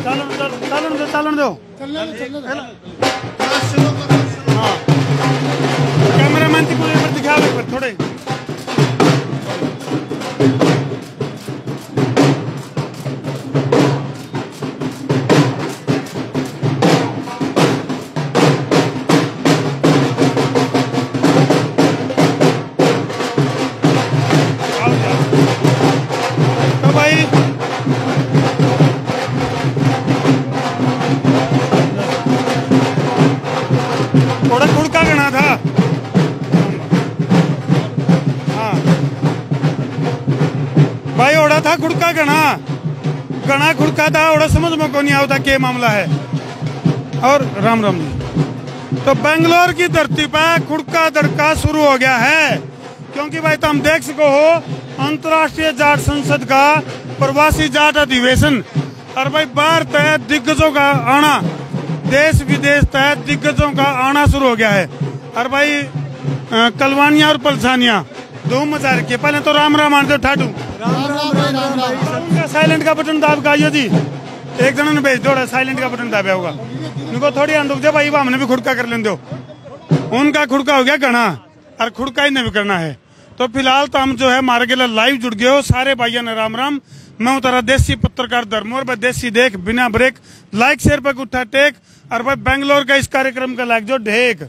चालन दो। हाँ कैमरा मैन को दिखा थोड़े। तो भाई थोड़ा खुड़का गणा था। हाँ भाई ओड़ा था खुड़का गणा खुड़का था। ओड़ा समझ में को नहीं आता क्या मामला है। और राम राम जी। तो बेंगलोर की धरती पर खुड़का दड़का शुरू हो गया है, क्योंकि भाई तुम देख सको हो अंतर्राष्ट्रीय जाट संसद का प्रवासी जाट अधिवेशन। और भाई बाहर तय दिग्गजों का आना, देश विदेश तय दिग्गजों का आना शुरू हो गया है। और भाई कलवानिया और पलसानिया धूम मचा रखी है। पहले तो राम राम आने दो ठाडू। साइलेंट का बटन दाब का आइयो जी। एक जन ने भेज दो साइलेंट का बटन दाबा होगा। उनको थोड़ी अंदुक दे भाई हमने भी खुड़का कर लें दो। उनका खुड़का हो गया गणा और खुड़का ही नहीं करना है। तो फिलहाल तो हम जो है मारे के लाइव जुड़ गए हो सारे भाइयों ने। राम राम। मैं हूँ तारा देसी पत्रकार धर्मोर भाई देसी देख बिना ब्रेक लाइक शेयर पर उठा टेक। और भाई बेंगलोर का इस कार्यक्रम का लाइक जो ढेक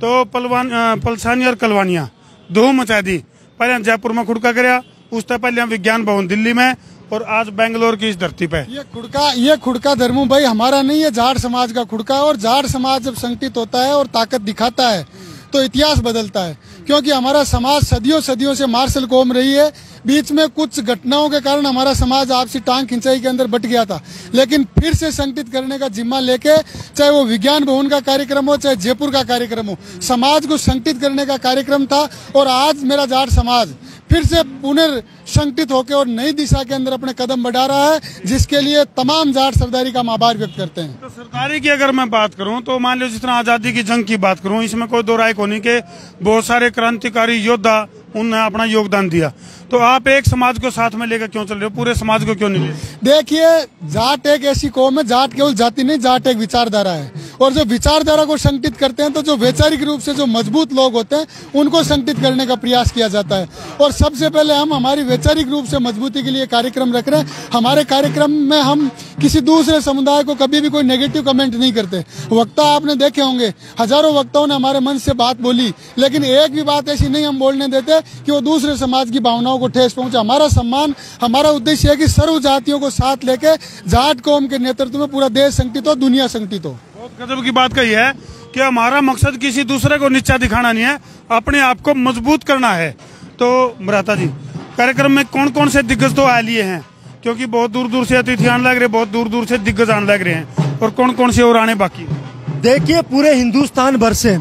तो पलसानी और कलवानिया धूम मचा दी। पहले जयपुर में खुड़का कराया, उससे पहले विज्ञान भवन दिल्ली में, और आज बेंगलोर की इस धरती पे ये खुड़का धर्मू भाई हमारा नहीं है, जाट समाज का खुड़का। और जाट समाज जब संगठित होता है और ताकत दिखाता है तो इतिहास बदलता है। क्योंकि हमारा समाज सदियों से मार्शल कौम रही है। बीच में कुछ घटनाओं के कारण हमारा समाज आपसी टांग खिंचाई के अंदर बट गया था, लेकिन फिर से संगठित करने का जिम्मा लेके, चाहे वो विज्ञान भवन का कार्यक्रम हो चाहे जयपुर का कार्यक्रम हो, समाज को संगठित करने का कार्यक्रम था। और आज मेरा जाट समाज फिर से पुनर्संगठित होकर और नई दिशा के अंदर अपने कदम बढ़ा रहा है, जिसके लिए तमाम जाट सरदारी का हम आभार व्यक्त करते हैं। तो सरदारी की अगर मैं बात करूं तो मान लो जिस तरह आजादी की जंग की बात करूं, इसमें कोई दो राय को नहीं के बहुत सारे क्रांतिकारी योद्धा उन्होंने अपना योगदान दिया। तो आप एक समाज को साथ में लेकर क्यों चल रहे हो, पूरे समाज को क्यों नहीं ले? देखिए जाट एक ऐसी कौम है, जाट केवल जाति नहीं, जाट एक विचारधारा है। और जो विचारधारा को संगठित करते हैं तो जो वैचारिक रूप से जो मजबूत लोग होते हैं उनको संगठित करने का प्रयास किया जाता है। और सबसे पहले हम हमारी वैचारिक रूप से मजबूती के लिए कार्यक्रम रख रहे हैं। हमारे कार्यक्रम में हम किसी दूसरे समुदाय को कभी भी कोई नेगेटिव कमेंट नहीं करते। वक्ता आपने देखे होंगे, हजारों वक्ताओं ने हमारे मन से बात बोली, लेकिन एक भी बात ऐसी नहीं हम बोलने देते कि वो दूसरे समाज की भावनाओं को ठेस पहुंचे। हमारा सम्मान, हमारा उद्देश्य है कि सर्व जातियों को साथ लेके जाट कौम के नेतृत्व में पूरा देश संगठित हो, दुनिया संगठित हो। बहुत गजब की बात कही है कि हमारा मकसद किसी दूसरे को नीचा दिखाना नहीं है, अपने आप को मजबूत करना है। तो मराता जी, कार्यक्रम में कौन कौन से दिग्गज तो आ लिए हैं, क्योंकि बहुत दूर दूर से अतिथि आने लग रहे, बहुत दूर दूर से दिग्गज आने लग रहे हैं, और कौन कौन से और आने बाकी? देखिए पूरे हिंदुस्तान भर से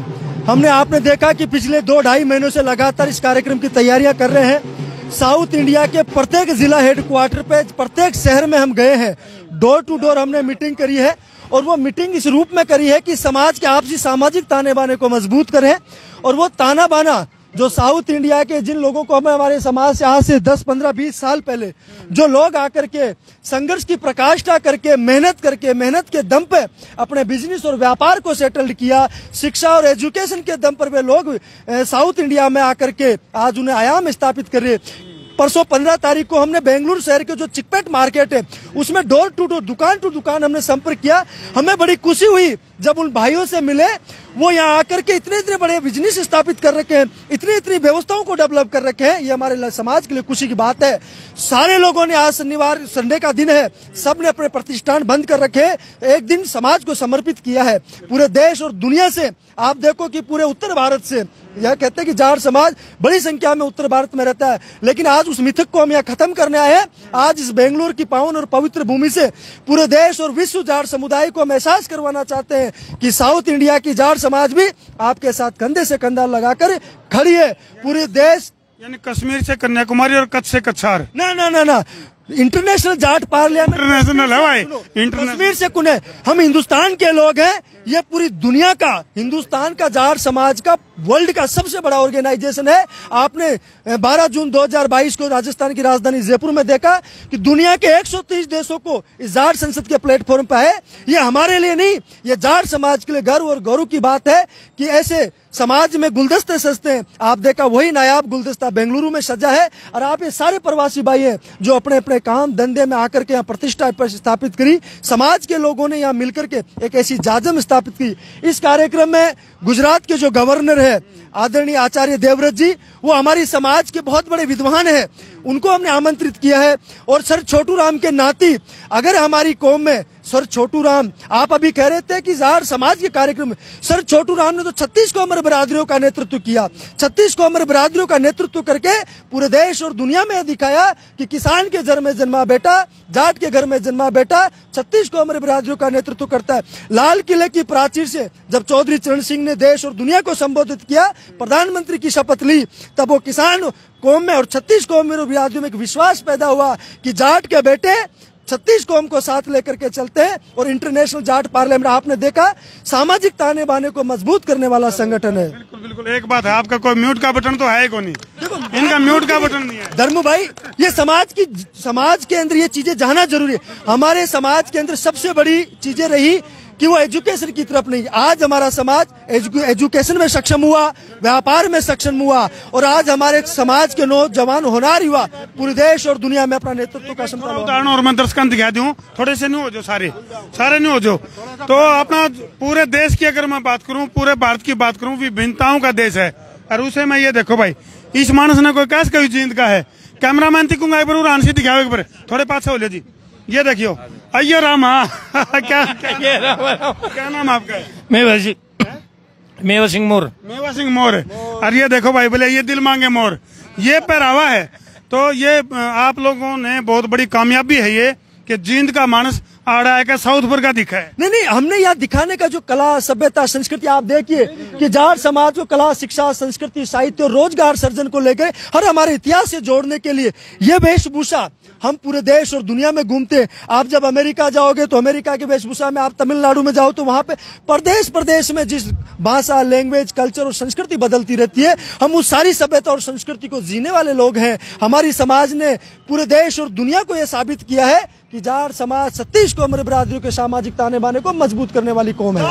हमने, आपने देखा कि पिछले 2-2.5 महीनों से लगातार इस कार्यक्रम की तैयारियां कर रहे हैं। साउथ इंडिया के प्रत्येक जिला हेडक्वार्टर पे, प्रत्येक शहर में हम गए हैं, डोर टू डोर हमने मीटिंग करी है। और वो मीटिंग इस रूप में करी है कि समाज के आपसी सामाजिक ताने बाने को मजबूत करें। और वो ताना बाना जो साउथ इंडिया के जिन लोगों को हमें हमारे समाज से आज से 10, 15, 20 साल पहले जो लोग आकर के संघर्ष की प्रकाष्ठा करके मेहनत के दम पे अपने बिजनेस और व्यापार को सेटल्ड किया, शिक्षा और एजुकेशन के दम पर वे लोग साउथ इंडिया में आकर के आज उन्हें आयाम स्थापित कर रहे। परसों 15 तारीख को हमने बेंगलुरु शहर के जो चिकपेट मार्केट है उसमें डोर टू डोर, दुकान टू दुकान हमने संपर्क किया। हमें बड़ी खुशी हुई जब उन भाइयों से मिले, वो यहाँ आकर के इतने बड़े बिजनेस स्थापित कर रखे हैं, इतनी व्यवस्थाओं को डेवलप कर रखे हैं। ये हमारे समाज के लिए खुशी की बात है। सारे लोगों ने, आज शनिवार संडे का दिन है, सबने अपने प्रतिष्ठान बंद कर रखे, एक दिन समाज को समर्पित किया है। पूरे देश और दुनिया से आप देखो कि पूरे उत्तर भारत से, यह कहते हैं कि जाट समाज बड़ी संख्या में उत्तर भारत में रहता है, लेकिन आज उस मिथक को हम यहाँ खत्म करने आए हैं। आज इस बेंगलुरु की पावन और पवित्र भूमि से पूरे देश और विश्व जाट समुदाय को हम एहसास करवाना चाहते हैं कि साउथ इंडिया की जाट समाज भी आपके साथ कंधे से कंधा लगाकर खड़ी है। पूरे देश, यानी कश्मीर से कन्याकुमारी और कच्छ से कच्छार, ना इंटरनेशनल जाट पार्लियामेंट इंटरनेशनल है भाई, इंटरनेशनल कश्मीर से कौन है? हम हिंदुस्तान के लोग हैं। ये पूरी दुनिया का, हिंदुस्तान का जाट समाज का वर्ल्ड का सबसे बड़ा ऑर्गेनाइजेशन है। आपने 12 जून 2022 को राजस्थान की राजधानी जयपुर में देखा कि दुनिया के 130 देशों को इस जाट संसद के प्लेटफॉर्म पर है। ये हमारे लिए नहीं, ये जाट समाज के लिए गर्व और गौरव की बात है कि ऐसे समाज में गुलदस्ते सजते हैं। आप देखा वही नायाब गुलदस्ता बेंगलुरु में सजा है, और आप ये सारे प्रवासी भाई हैं जो अपने अपने काम धंधे में आकर के यहाँ प्रतिष्ठा स्थापित करी। समाज के लोगों ने यहाँ मिलकर के एक ऐसी जाजम स्थापित की। इस कार्यक्रम में गुजरात के जो गवर्नर है आदरणीय आचार्य देवव्रत जी, वो हमारी समाज के बहुत बड़े विद्वान हैं, उनको हमने आमंत्रित किया है। और सर छोटू राम के नाती, अगर हमारी कौम में सर छोटू राम, आप अभी कह रहे थे कि जाट समाज के कार्यक्रम में, सर छोटू राम ने तो 36 कौमर बरादरियों का नेतृत्व किया। 36 कौमर बरादरियों का नेतृत्व करके पूरे देश और दुनिया में दिखाया कि किसान के घर में जन्मा बेटा, जाट के घर में जन्मा बेटा 36 कौमर बरादरियों का नेतृत्व करता है। लाल किले की प्राचीर से जब चौधरी चरण सिंह ने देश और दुनिया को संबोधित किया, प्रधानमंत्री की शपथ ली, तब वो किसान कौम में और 36 कौमर बरादरियों में एक विश्वास पैदा हुआ कि जाट के बेटे 36 कौम को साथ लेकर के चलते हैं। और इंटरनेशनल जाट पार्लियामेंट आपने देखा सामाजिक ताने बाने को मजबूत करने वाला संगठन है। बिल्कुल बिल्कुल। एक बात है, आपका कोई म्यूट का बटन तो है को नहीं, इनका म्यूट का बटन नहीं है। धर्मू भाई, ये समाज के अंदर ये चीजें जानना जरूरी है। हमारे समाज के अंदर सबसे बड़ी चीजें रही कि वो एजुकेशन की तरफ नहीं। आज हमारा समाज एजुकेशन में सक्षम हुआ, व्यापार में सक्षम हुआ, और आज हमारे समाज के नौजवान होनार युवा पूरे देश और दुनिया में अपना नेतृत्व का संभाल। उदाहरण और मैं दर्शकों को दिखा दूं, थोड़े से नहीं हो जो, सारे नहीं हो जो। तो अपना पूरे देश की अगर मैं बात करूं, पूरे भारत की बात करूं, विभिन्नताओं का देश है। और उसे मैं ये देखो भाई, इस मानस ने कोई कैस कभी जीत का है। कैमरामैन तिकूंगा एक बार रानसी दिखाओ, एक बार थोड़े पास से हो ले जी। ये देखियो, अय्यो रामा क्या नाम आपका? मेवा सिंह मोर। मेवा सिंह मोर। और ये देखो भाई, बोले ये दिल मांगे मोर, ये पहरावा है। तो ये आप लोगों ने बहुत बड़ी कामयाबी है ये कि जींद का मानस आड़ा है, साउथपुर का दिखा है। नहीं, हमने यहाँ दिखाने का जो कला, सभ्यता, संस्कृति, आप देखिए कि जाट समाज को कला, शिक्षा, संस्कृति, साहित्य और रोजगार सर्जन को लेकर हर हमारे इतिहास से जोड़ने के लिए ये वेशभूषा हम पूरे देश और दुनिया में घूमते। आप जब अमेरिका जाओगे तो अमेरिका की वेशभूषा में, आप तमिलनाडु में जाओ तो वहां पे प्रदेश में जिस भाषा, लैंग्वेज, कल्चर और संस्कृति बदलती रहती है, हम उस सारी सभ्यता और संस्कृति को जीने वाले लोग हैं। हमारी समाज ने पूरे देश और दुनिया को यह साबित किया है कि जाट समाज 36 कौमर बरादरियों के सामाजिक ताने बाने को मजबूत करने वाली कौम है।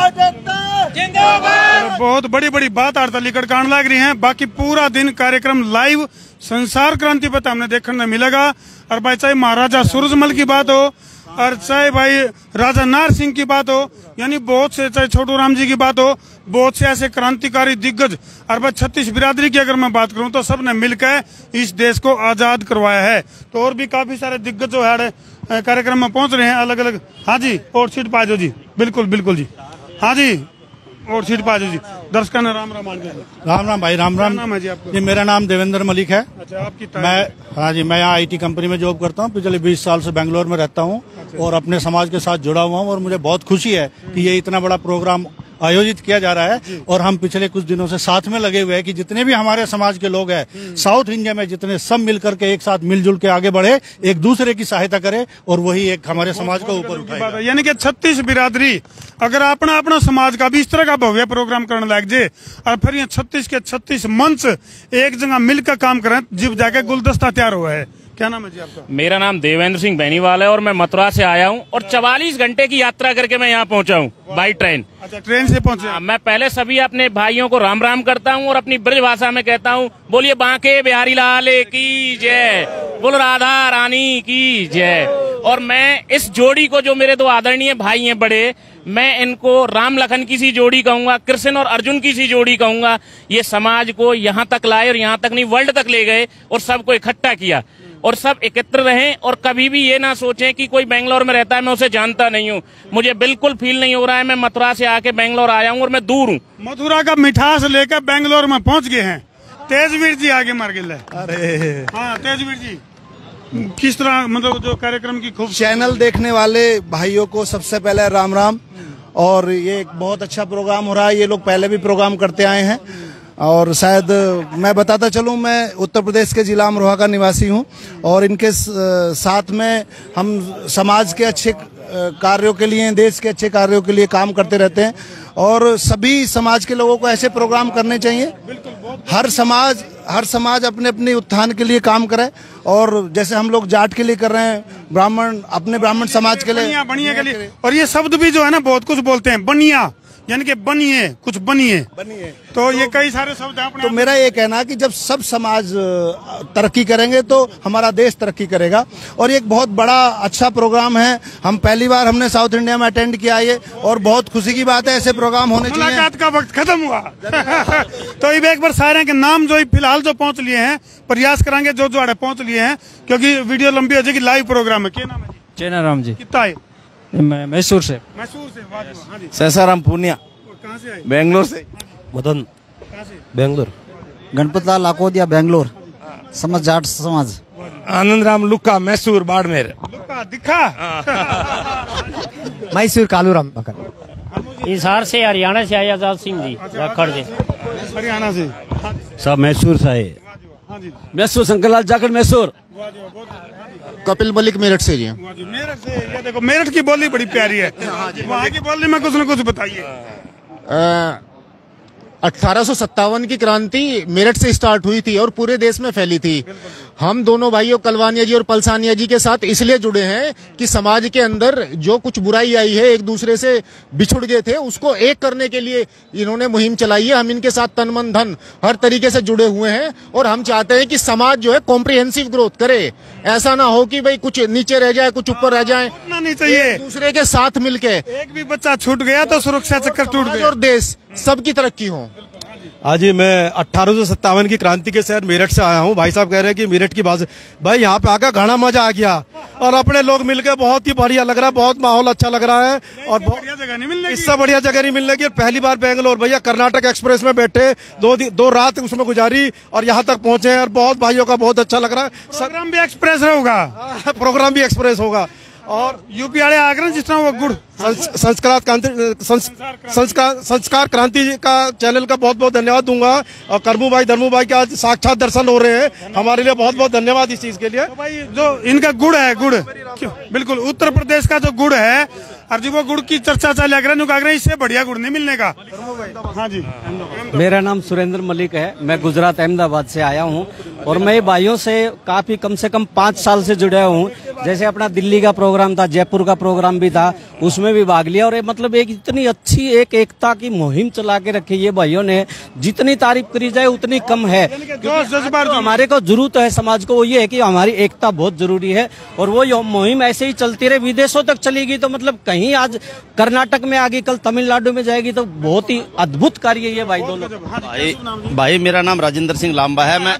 बहुत बड़ी बड़ी बात हड़ताली कांड लग रही है। बाकी पूरा दिन कार्यक्रम लाइव संसार क्रांति पर हमने देखने मिलेगा। और भाई चाहे महाराजा सूरजमल की बात हो, और चाहे भाई राजा नार सिंह की बात हो, यानी बहुत से, चाहे छोटू राम जी की बात हो, बहुत से ऐसे क्रांतिकारी दिग्गज। और भाई 36 बिरादरी की अगर मैं बात करूं तो सबने मिलकर इस देश को आजाद करवाया है। तो और भी काफी सारे दिग्गज जो है कार्यक्रम में पहुंच रहे हैं अलग अलग। हाँ जी, और सीट पाजो जी, बिल्कुल बिल्कुल जी। हाँ जी, और सीट पाजो जी। दर्शकों ने राम राम भाई, राम राम। नाम है जी आपका? जी, मेरा नाम देवेंद्र मलिक है। अच्छा, आपकी हाँ जी, मैं यहाँ आईटी कंपनी में जॉब करता हूँ। पिछले 20 साल से बेंगलोर में रहता हूँ और अपने समाज के साथ जुड़ा हुआ हूँ। और मुझे बहुत खुशी है कि ये इतना बड़ा प्रोग्राम आयोजित किया जा रहा है। और हम पिछले कुछ दिनों से साथ में लगे हुए हैं कि जितने भी हमारे समाज के लोग हैं साउथ इंडिया में, जितने सब मिलकर के एक साथ मिलजुल के आगे बढ़े, एक दूसरे की सहायता करे, और वही एक हमारे समाज को ऊपर उठाए। यानी कि 36 बिरादरी अगर अपना अपना समाज का भी इस तरह का भव्य प्रोग्राम करने लग जाए, और फिर ये 36 के 36 मंच एक जगह मिलकर काम करें, जब जाके गुलदस्ता तैयार हुआ है। क्या नाम है जी आपका? मेरा नाम देवेंद्र सिंह बेनीवाल है और मैं मथुरा से आया हूँ और 44 घंटे की यात्रा करके मैं यहाँ पहुँचा हूँ बाई ट्रेन। अच्छा, ट्रेन से पहुँचे? मैं पहले सभी अपने भाइयों को राम राम करता हूँ और अपनी ब्रज भाषा में कहता हूँ, बोलिए बांके बिहारी लाल की जय, बोल राधा रानी की जय। और मैं इस जोड़ी को, जो मेरे दो आदरणीय भाई हैं बड़े, मैं इनको राम लखन की सी जोड़ी कहूंगा, कृष्ण और अर्जुन की सी जोड़ी कहूंगा। ये समाज को यहाँ तक लाए, और यहाँ तक नहीं वर्ल्ड तक ले गए, और सबको इकट्ठा किया, और सब एकत्र रहें। और कभी भी ये ना सोचें कि कोई बेंगलोर में रहता है मैं उसे जानता नहीं हूँ। मुझे बिल्कुल फील नहीं हो रहा है मैं मथुरा से आके बेंगलोर आया हूँ और मैं दूर हूँ। मथुरा का मिठास लेकर बेंगलोर में पहुँच गए हैं। तेजवीर जी आगे मार गए। अरे हाँ, तेजवीर जी, किस तरह, मतलब जो कार्यक्रम की खूब चैनल देखने वाले भाइयों को सबसे पहले राम राम। और ये एक बहुत अच्छा प्रोग्राम हो रहा है। ये लोग पहले भी प्रोग्राम करते आए हैं। और शायद मैं बताता चलूं, मैं उत्तर प्रदेश के जिला अमरोहा का निवासी हूं और इनके साथ में हम समाज के अच्छे कार्यों के लिए, देश के अच्छे कार्यों के लिए काम करते रहते हैं और सभी समाज के लोगों को ऐसे प्रोग्राम करने चाहिए। हर समाज अपने अपने उत्थान के लिए काम करे और जैसे हम लोग जाट के लिए कर रहे हैं, ब्राह्मण अपने ब्राह्मण समाज के लिए, बनिया के लिए। और ये शब्द भी जो है ना बहुत कुछ बोलते हैं, बनिया यानी कि बनिए, कुछ बनिए। तो ये कई सारे शब्द हैं। तो मेरा ये कहना है कि जब सब समाज तरक्की करेंगे तो हमारा देश तरक्की करेगा और ये एक बहुत बड़ा अच्छा प्रोग्राम है। हम पहली बार हमने साउथ इंडिया में अटेंड किया ये और बहुत खुशी की बात है, ऐसे प्रोग्राम होने चाहिए। मुलाकात का वक्त खत्म हुआ तो ये एक बार सारे के नाम जो फिलहाल जो पहुंच लिए हैं, प्रयास करेंगे जो जो पहुंच लिए हैं, क्योंकि वीडियो लंबी हो जाएगी। लाइव प्रोग्राम है। क्या नाम है? चेनाराम जी। कितना है? मैसूर से। मैसूर से। हाँ जी। सैसाराम पूर्णिया। कहाँ से आए? बेंगलोर से। मदन कहाँ से? बेंगलोर। गणपतलाल लाकोदिया बेंगलोर, समझ जाट समाज। आनंद राम लुक्का मैसूर बाड़मेर। लुक्का दिखा। मैसूर कालूराम। हिसार से, हरियाणा से आया आजाद सिंह जी रखड़ से। हरियाणा से। सब मैसूर से आए। हाँ जी। मैसूर शंकरलाल जाखड़ मैसूर। कपिल मलिक मेरठ से जी। मेरठ से। ये देखो मेरठ की बोली बड़ी प्यारी है। वहाँ की बोली में कुछ न कुछ बताइए। 1857 की क्रांति मेरठ से स्टार्ट हुई थी और पूरे देश में फैली थी। हम दोनों भाइयों कलवानिया जी और पलसानिया जी के साथ इसलिए जुड़े हैं कि समाज के अंदर जो कुछ बुराई आई है, एक दूसरे से बिछुड़ गए थे, उसको एक करने के लिए इन्होंने मुहिम चलाई है। हम इनके साथ तन मन धन हर तरीके से जुड़े हुए हैं और हम चाहते हैं कि समाज जो है कॉम्प्रिहेंसिव ग्रोथ करे। ऐसा ना हो कि भाई कुछ नीचे रह जाए, कुछ ऊपर रह जाए। नहीं चाहिए। एक दूसरे के साथ मिलके, एक भी बच्चा छूट गया तो सुरक्षा चक्कर टूट गया और देश सबकी तरक्की हो। आज मैं 1857 की क्रांति के शहर मेरठ से आया हूँ। भाई साहब कह रहे हैं कि मेरठ की बात, भाई यहाँ पे आकर घना मजा आ गया और अपने लोग मिलकर बहुत ही बढ़िया लग रहा है, बहुत माहौल अच्छा लग रहा है और बढ़िया जगह नहीं मिलने, इससे बढ़िया जगह नहीं मिलने की। पहली बार बेंगलोर भैया कर्नाटक एक्सप्रेस में बैठे, दो रात उसमें गुजारी और यहाँ तक पहुंचे हैं और बहुत भाइयों का बहुत अच्छा लग रहा है। प्रोग्राम भी एक्सप्रेस होगा। प्रोग्राम भी एक्सप्रेस होगा और यूपी वाले आगरा जिस तरह वो गुड़ संस्कार क्रांति का चैनल का बहुत बहुत धन्यवाद दूंगा और करमू भाई के आज साक्षात दर्शन हो रहे हैं, हमारे लिए बहुत बहुत धन्यवाद इस चीज के लिए। तो भाई जो इनका गुड़ है, गुड़ बिल्कुल उत्तर प्रदेश का जो गुड़ है और जो वो गुड़ की चर्चा चल रहा है, इससे बढ़िया गुड़ नहीं मिलने का। हाँ जी। मेरा नाम सुरेंद्र मलिक है, मैं गुजरात अहमदाबाद से आया हूँ और मैं भाइयों से काफी कम से कम 5 साल से जुड़ा हूँ। जैसे अपना दिल्ली का प्रोग्राम था, जयपुर का प्रोग्राम भी था, उसमें भी भाग लिया और ये मतलब एक इतनी अच्छी एक एकता की मुहिम चला के रखी ये भाइयों ने, जितनी तारीफ करी जाए उतनी कम है। तो हमारे को जरूरत है समाज को, वो ये है कि हमारी एकता बहुत जरूरी है और वो मुहिम ऐसे ही चलती रहे, विदेशों तक चलेगी तो मतलब कहीं आज कर्नाटक में आगे, कल तमिलनाडु में जाएगी तो बहुत ही अद्भुत कार्य ये भाई दोनों। भाई मेरा नाम राजेंद्र सिंह लांबा है, मैं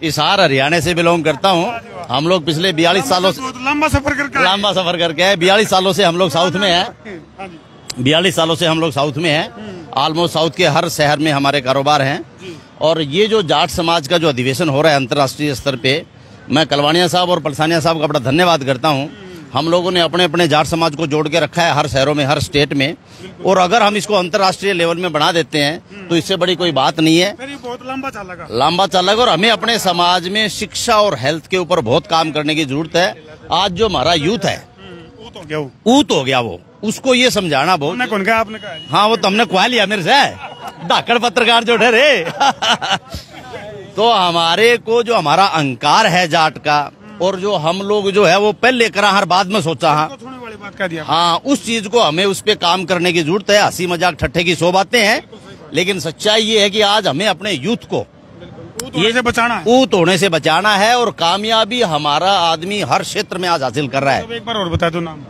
हिसार हरियाणा से बिलोंग करता हूँ। हम लोग पिछले 42 सालों से लंबा सफर करके है। 42 सालों से हम लोग साउथ में हैं। 42 सालों से हम लोग साउथ में हैं। ऑलमोस्ट साउथ के हर शहर में हमारे कारोबार हैं और ये जो जाट समाज का जो अधिवेशन हो रहा है अंतर्राष्ट्रीय स्तर पे, मैं कलवानिया साहब और पलसानिया साहब का बड़ा धन्यवाद करता हूँ। हम लोगों ने अपने अपने जाट समाज को जोड़ के रखा है हर शहरों में, हर स्टेट में, और अगर हम इसको अंतर्राष्ट्रीय लेवल में बढ़ा देते हैं तो इससे बड़ी कोई बात नहीं है। बहुत लंबा चलेगा और हमें अपने समाज में शिक्षा और हेल्थ के ऊपर बहुत काम करने की जरूरत है। आज जो हमारा यूथ है ऊत हो गया वो, उसको ये समझाना बहुत। आपने कहा? हाँ, वो तुमने कुआ लिया मेरे से, धाकड़ पत्रकार जो ठहरे तो हमारे को जो हमारा अहंकार है जाट का, और जो हम लोग जो है वो पहले करा हर बाद में सोचा। हाँ, उस चीज को हमें उस पे काम करने की जरूरत है। हंसी मजाक ठट्ठे की 100 बातें हैं, लेकिन सच्चाई ये है कि आज हमें अपने यूथ को ऊत होने से बचाना है और कामयाबी हमारा आदमी हर क्षेत्र में आज हासिल कर रहा है। एक बार और बता दो नाम।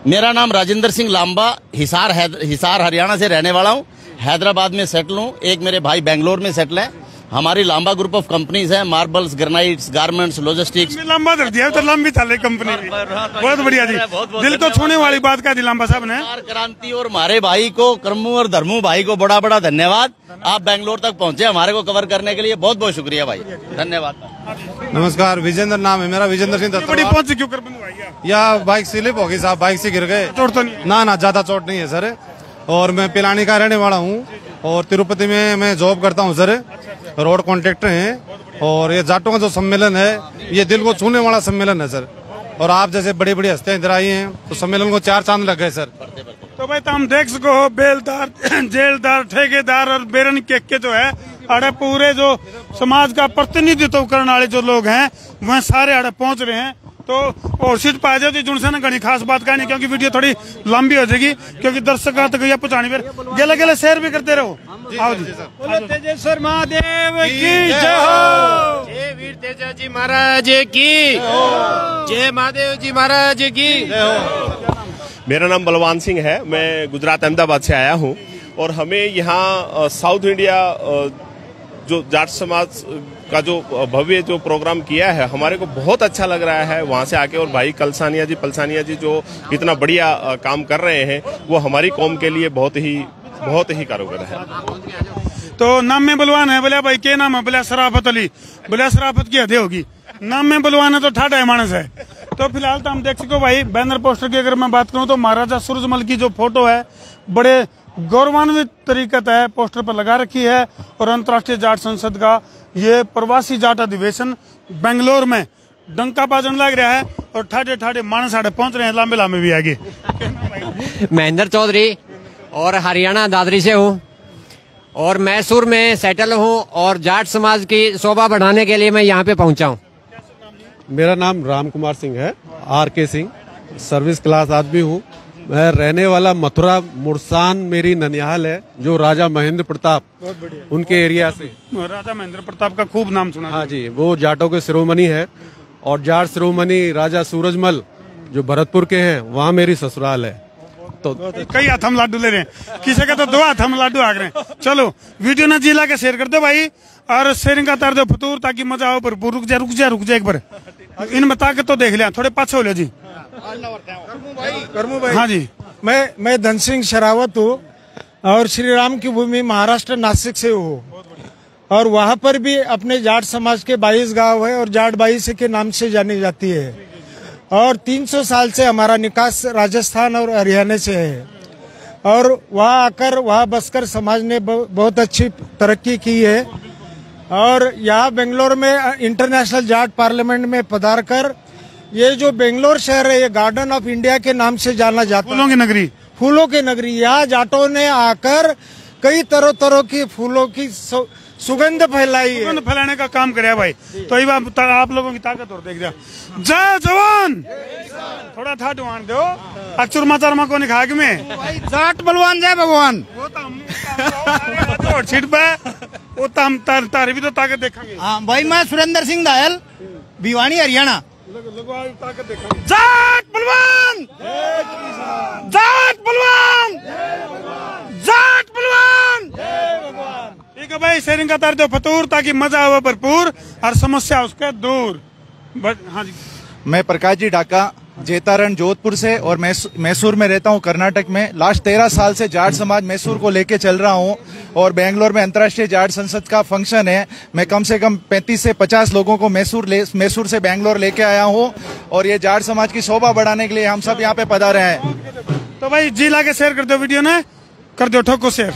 मेरा नाम राजेंद्र सिंह लांबा, हिसार हरियाणा से रहने वाला हूँ। हैदराबाद में सेटल हूँ। एक मेरे भाई बेंगलोर में सेटल है। हमारी लांबा ग्रुप ऑफ कंपनीज है, मार्बल्स, ग्रेनाइट्स, गारमेंट्स, लॉजिस्टिक्स। लंबा कर दिया तो लंबी चले कंपनी भी। बहुत बढ़िया जी, दिल को छूने वाली बात का लांबा साहब ने। क्रांति और हमारे भाई को, कर्मू और धर्मू भाई को बड़ा बड़ा धन्यवाद। आप बेंगलोर तक पहुंचे हमारे को कवर करने के लिए, बहुत बहुत शुक्रिया भाई, धन्यवाद। नमस्कार, विजेंद्र नाम है मेरा, विजेंद्र सिंह पहुंच क्यों कर या बाइक स्लिप होगी साहब, बाइक से गिर गए। चोट तो नहीं? ना ज्यादा चोट नहीं है सर। और मैं पिलानी का रहने वाला हूँ और तिरुपति में मैं जॉब करता हूँ सर। रोड कॉन्ट्रैक्टर हैं और ये जाटों का जो सम्मेलन है ये दिल को छूने वाला सम्मेलन है सर। और आप जैसे बड़ी बड़ी हस्तियां इधर आई हैं तो सम्मेलन को 4 चांद लग गए सर। तो भाई तुम देख सको बेलदार, जेलदार, ठेकेदार और बेरन के जो है अड़े पूरे जो समाज का प्रतिनिधित्व करने वाले जो लोग हैं वह सारे अड़े पहुंच रहे हैं। तो और सीट पा जाओ जुड़से ना घनी खास बात कहनी क्योंकि वीडियो थोड़ी लंबी हो जाएगी क्योंकि दर्शक तक ये पहुंचानी फिर गेले गेले शेयर भी करते रहो। आओ जी, तेजेश्वर महादेव की जय हो, जय वीर तेजा जी महाराज की, जय महादेव जी महाराज की। मेरा नाम बलवान सिंह है, मैं गुजरात अहमदाबाद से आया हूँ और हमें यहाँ साउथ इंडिया जो जाट समाज का जो भव्य जो प्रोग्राम किया है हमारे को बहुत अच्छा लग रहा है वहाँ से आके। और भाई पलसानिया जी जो इतना बढ़िया काम कर रहे हैं वो हमारी कौम के लिए बहुत ही कारगर है। तो नाम में बलवान है, बोले भाई क्या नाम है, बोले शराफत अली, बोले शराफत की हद होगी, नाम में बलवान है तो ठाठा है मानस है। तो फिलहाल तो हम देख सको भाई बैनर पोस्टर की अगर मैं बात करूं तो महाराजा सूरजमल की जो फोटो है बड़े गौरवान्वित तरीकत है पोस्टर पर लगा रखी है। और अंतर्राष्ट्रीय जाट संसद का ये प्रवासी जाट अधिवेशन बेंगलोर में डंका बाजन लग रहा है और ठाठे ठाठे मानस आड़े पहुंच रहे हैं, लांबे लांबे भी आगे। महेंद्र चौधरी और हरियाणा दादरी से हूँ और मैसूर में सेटल हूँ और जाट समाज की शोभा बढ़ाने के लिए मैं यहाँ पे पहुँचा हूँ। मेरा नाम राम कुमार सिंह है, RK सिंह, सर्विस क्लास आदमी हूँ। मैं रहने वाला मथुरा मुरसान मेरी ननिहाल है जो राजा महेंद्र प्रताप उनके एरिया से। राजा महेंद्र प्रताप का खूब नाम सुना। हाँ जी, वो जाटों के शिरोमणि है और जाट शिरोमणि राजा सूरजमल जो भरतपुर के हैं वहाँ मेरी ससुराल है। तो कई हाथ हम लाडू ले रहे हैं, किसी का तो 2 हाथ हम लाडू आग रहे हैं। चलो वीडियो ना जिला के शेयर कर दो भाई और शेयरिंग का तार दो फतूर ताकि मजा आओ। पर रुक जा एक बार इन बता के तो देख लिया, थोड़े पाछे हो ले जी। करमू भाई। हाँ जी, मैं धन सिंह शरावत हूँ और श्री राम की भूमि महाराष्ट्र नासिक से हूँ और वहाँ पर भी अपने जाट समाज के 22 गांव है और जाट 22 के नाम से जानी जाती है। और 300 साल से हमारा निकास राजस्थान और हरियाणा से है और वहाँ आकर वहाँ बसकर समाज ने बहुत अच्छी तरक्की की है। और यहाँ बेंगलोर में इंटरनेशनल जाट पार्लियामेंट में पधार कर ये जो बेंगलोर शहर है ये गार्डन ऑफ इंडिया के नाम से जाना जाता है, फूलों की नगरी। यहाँ जाटों ने आकर कई तरह की फूलों की सुगंध फैलाई है, सुगंध फैलाने का काम करे भाई। तो ये बात आप लोगों की ताकत और देख दिया। जय जवान, थोड़ा था डुआन दो अक्षुरमा चरमा को निखा के में जाट बलवान जय भगवान। वो सीट पे वो तम तारी भी तो ताकत देखेंगे। हाँ भाई, मैं सुरेंद्र सिंह दायल, भिवानी हरियाणा। जाट बलवान, जाट बलवान, जाट बलवान। ठीक है भाई, शेयरिंग का तार दो फतूर ताकि मजा आवे भरपूर और समस्या उसके दूर। हाँ जी, मैं प्रकाश जी ढाका जेतारण जोधपुर से और मैसूर में रहता हूं कर्नाटक में। लास्ट 13 साल से जाट समाज मैसूर को लेके चल रहा हूं और बेंगलोर में अंतर्राष्ट्रीय जाट संसद का फंक्शन है। मैं कम से कम 35 से 50 लोगों को मैसूर से बेंगलोर लेके आया हूं और ये जाट समाज की शोभा बढ़ाने के लिए हम सब यहाँ पे पधारे हैं। तो भाई जी ला के शेयर कर दो वीडियो ने, कर दो ठोको शेयर।